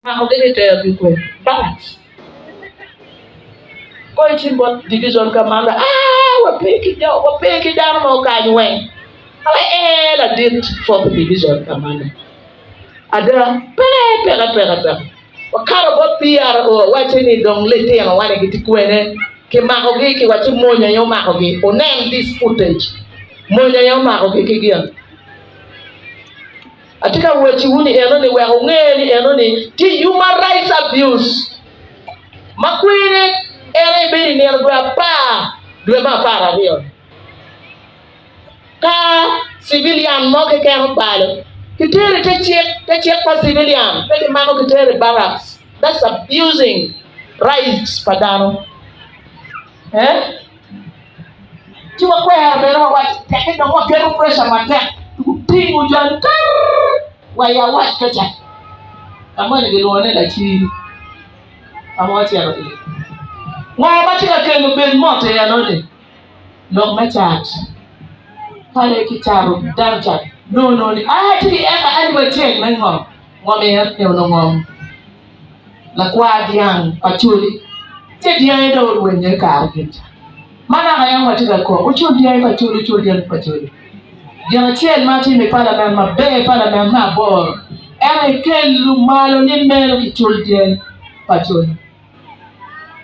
Ako gini tell people balance. Ko bot division kamanda wapeki jana mo kanywen. Ala la did for the division kamanda. Ada pera. Wakaro bot PR o watini dong lete ya wane giti kwene ke mako gi ke wati monya yo mako gi onen this footage. Monya yo mako gi kigian. Atika wechi wuni enoni we ngeni enoni ti human rights abuse. Makwine ere beri nergwa pa dwe ma para hiyo. Ka civilian mo ke kero balo. Kitere te check pa civilian. Pwede mako kitere barracks. That's abusing rights padano. Tiwa kwa ya bero wa teke do mo kero pressure mate. Tingu jan waya wat kacha. Amane gelone la chi. Amwati ya rote. Wa batika kenu ben mote ya node. No machat. Pale kitaro darja. No. Ti eka anyway check na ngom. Ngome ya no ngom. La kwa diang Acholi. Te diang do wenye ka argenta. Mana ga yang watika ko. Ucho diang Acholi cho diang Acholi. Diang chen mati me pala ma be pala ma bor. Ere kelu malo ni melo ki chol diang Acholi.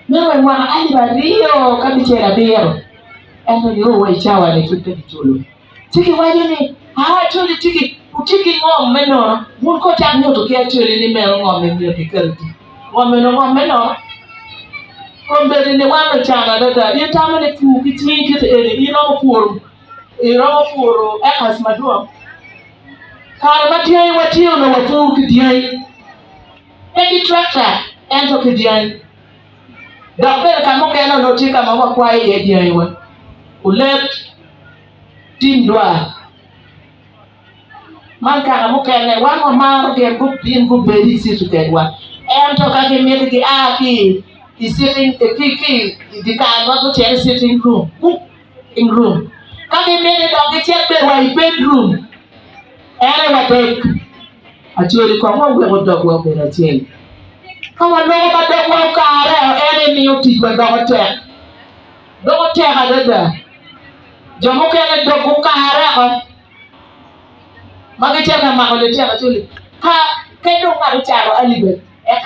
Mewe mwana aliba rio kabichera bero. Eno yo wa ichawa ni kipe kitulu. Tiki wajini, Acholi tiki ngom meno. Munko chak nyoto kia Acholi ni melo ngom meno kikalti. Ngom meno. Komberi ni wano chana dada. Yetama ni pu kitimi kita eri. Iromo puru ekas maduam. Kara matiyai watiyo na watu kidiyai. Eki tractor ento kidiyai. Dakbel kamo kena notika mawa kwa ye diyai wa. Ulet timdwa. Manka kamo kena wano maro gen gu beri situ kedwa. Ento kake meti ki aki. The sitting the car go to sitting room. In room. Kage made dog check the bedroom. Ere wa take. Acholi ko mo we dog wo be na chen. Kawa no ba dog wo ka ere ni oti ba dog tek. Dog tek adada. Jomo kene dog ko ka ko. Mage check na ma ko le tek acholi. Ka ke do ma charo alibet.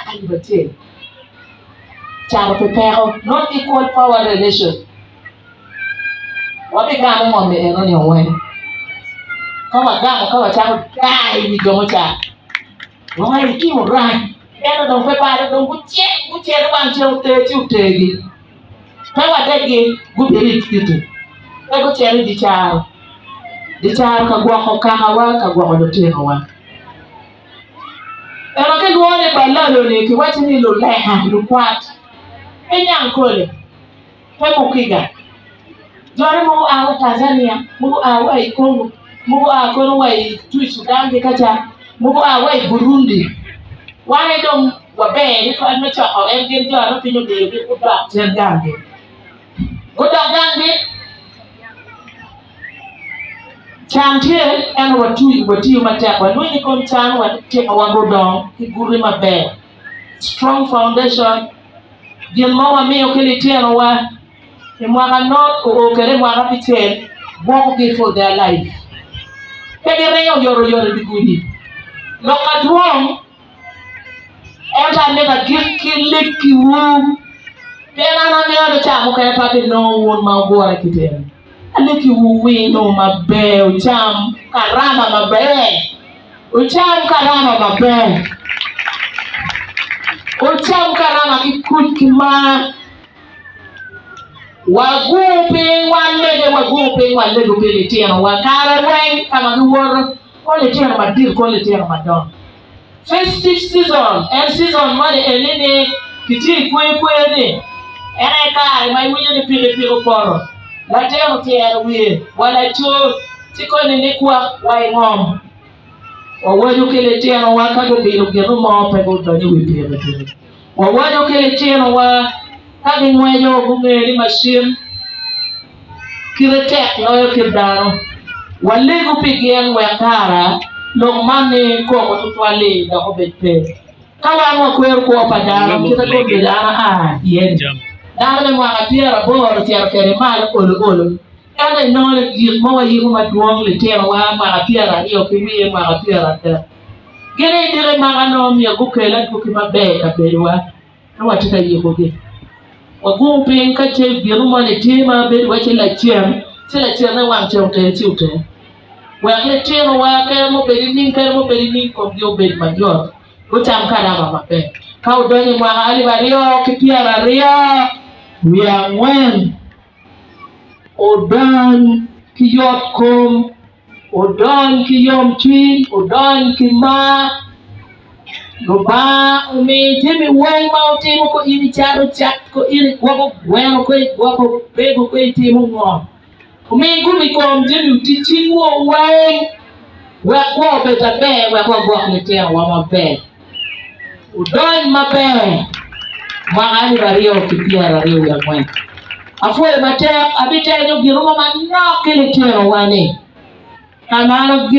Alibet. Charo prepare not equal power relation. Wapi gamu ngombe enoni onwe. Kawa charo kai ni gomo cha. Wai ki mo rai. Eno don fe pare don guche wan che utegi. Kawa degi gubiri kitu. Ego chere di charo. Di charo ka gwa ko kahawa ka gwa ko teno wa. Eno ke duone balalo ni ki wati ni lo leha lu kwat. Enyang kole. Pemo kiga. Jore mo awa Tanzania, mo awa Congo, mo awa Congo wa Sudan de kacha, mo awa Burundi. Wale dom wabe ni ko adme cha o engin jore pinyo de ko ba jengange. Goda gange. Chantie eno watu mata wa nuni kon chan wa te awagodon ki guri mabe. Strong foundation. Gin mawa miyo kilitiano wa mwaka not o kere mwaka pitel walk for their life. Kegere yoro bigudi. Loka duong enta never kill wu. Tena na miyo chamu kaya pati no won mawbora kitena. Aleki wu we no mabe ucham karama mabe. Ucham karama mabe. Ucham karama kikut kima. Wagupe wale gupele tena wakara wen kama duworo kole tena madir kole tena madon. Festive season and season mane enene kiti kwe ni ene ka mai winyo ni pile poro la tena tena wie wala cho tikone ni kwa wai ngom wawajo kele tena wakado bilo gero mo pe go doni wi pile tena wawajo kele tena wa kagi ngwejo gungeri machine kiretek loyo kidaro walego pigien wakara long mane ko tutwale da obetpe Kawan kwer ko pa dalam kita ko bilang yen. Dalam mga tira bor tira kere mal ulu. Kada no le yir mo yir ma duong le tira wa mga tira iyo kimi mga tira ta. Gene dire mga no mi ko kela ko ki mabe ka berwa. No wa tika yi ko ke. Wa ko pin ka che biru ma le tima be wa che la chiem. Che la chiem na wang chong te chi ute. Wa le tira wa ka mo be ni ko yo be ma yo. Utam kada mama pe. Kau doni mga alibario kipiara ria. Yang wen. Odan kiyot kom. Odan kiyom twin. Odan kima. Lupa umi jemi wen mau timu ko ini caro chat ko ini wako wen ko wako pego ko timu mo. Umi gumi kom jemi tichi wo wen. Wako beta be wako bok ni tia wama be. Udon mape maali bario kipiara rio ya mwen afue mate abite yo giruma manok ile tero wane amano